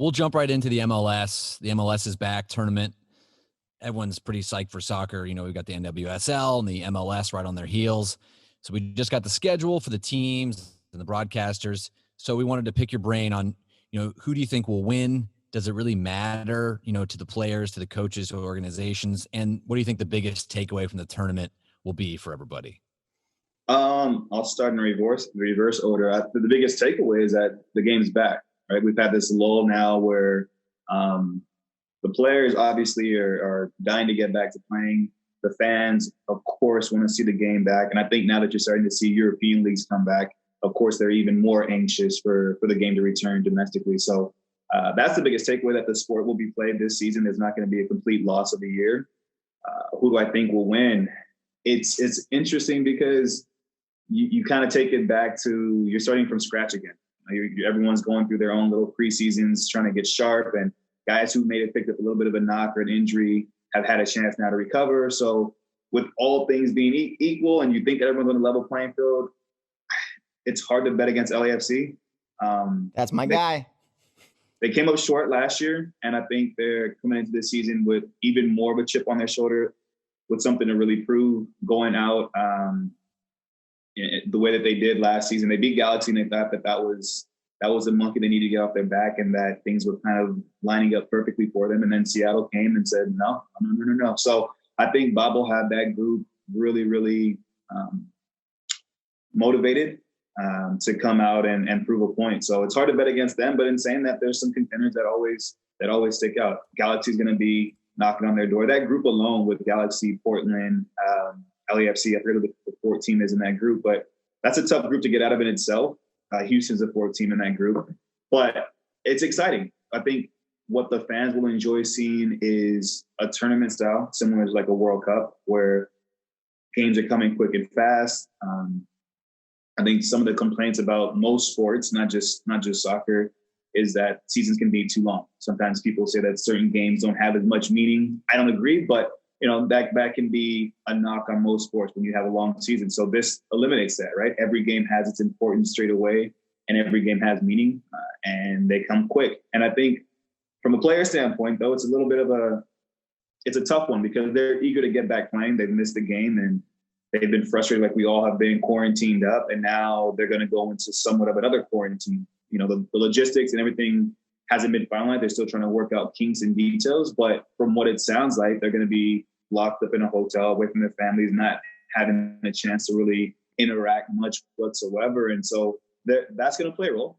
we'll jump right into the MLS. The MLS is back tournament. Everyone's pretty psyched for soccer. You know, we've got the NWSL and the MLS right on their heels. So we just got the schedule for the teams and the broadcasters. So we wanted to pick your brain on, who do you think will win? Does it really matter, to the players, to the coaches, to organizations? And what do you think the biggest takeaway from the tournament will be for everybody? I'll start in reverse order. The biggest takeaway is that the game's back, right? We've had this lull now where the players obviously are dying to get back to playing. The fans, of course, want to see the game back. And I think now that you're starting to see European leagues come back, of course, they're even more anxious for the game to return domestically. So that's the biggest takeaway, that the sport will be played this season. There's not going to be a complete loss of the year. Who do I think will win? It's interesting because you kind of take it back to, you're starting from scratch again. Everyone's going through their own little preseasons, trying to get sharp, and guys who may have picked up a little bit of a knock or an injury have had a chance now to recover. So with all things being equal, and you think everyone's on a level playing field, it's hard to bet against LAFC. That's my guy. They came up short last year, and I think they're coming into this season with even more of a chip on their shoulder, with something to really prove going out the way that they did last season. They beat Galaxy, and they thought that was a monkey they needed to get off their back, and that things were kind of lining up perfectly for them. And then Seattle came and said, no. So I think Bob will have that group really, really motivated to come out and prove a point. So it's hard to bet against them, but in saying that, there's some contenders that always stick out. Galaxy's going to be knocking on their door. That group alone, with Galaxy, Portland, LAFC, I forget who the fourth team is in that group, but that's a tough group to get out of in itself. Houston's the fourth team in that group, but it's exciting. I think what the fans will enjoy seeing is a tournament style, similar to like a World Cup, where games are coming quick and fast. I think some of the complaints about most sports, not just soccer, is that seasons can be too long. Sometimes people say that certain games don't have as much meaning. I don't agree, but that can be a knock on most sports when you have a long season. So this eliminates that, right? Every game has its importance straight away, and every game has meaning, and they come quick. And I think from a player standpoint, though, it's a tough one, because they're eager to get back playing. They've missed the game, and they've been frustrated, like we all have been, quarantined up, and now they're going to go into somewhat of another quarantine. The logistics and everything hasn't been finalized. They're still trying to work out kinks and details, but from what it sounds like, they're going to be locked up in a hotel away from their families, not having a chance to really interact much whatsoever. And so that's going to play a role.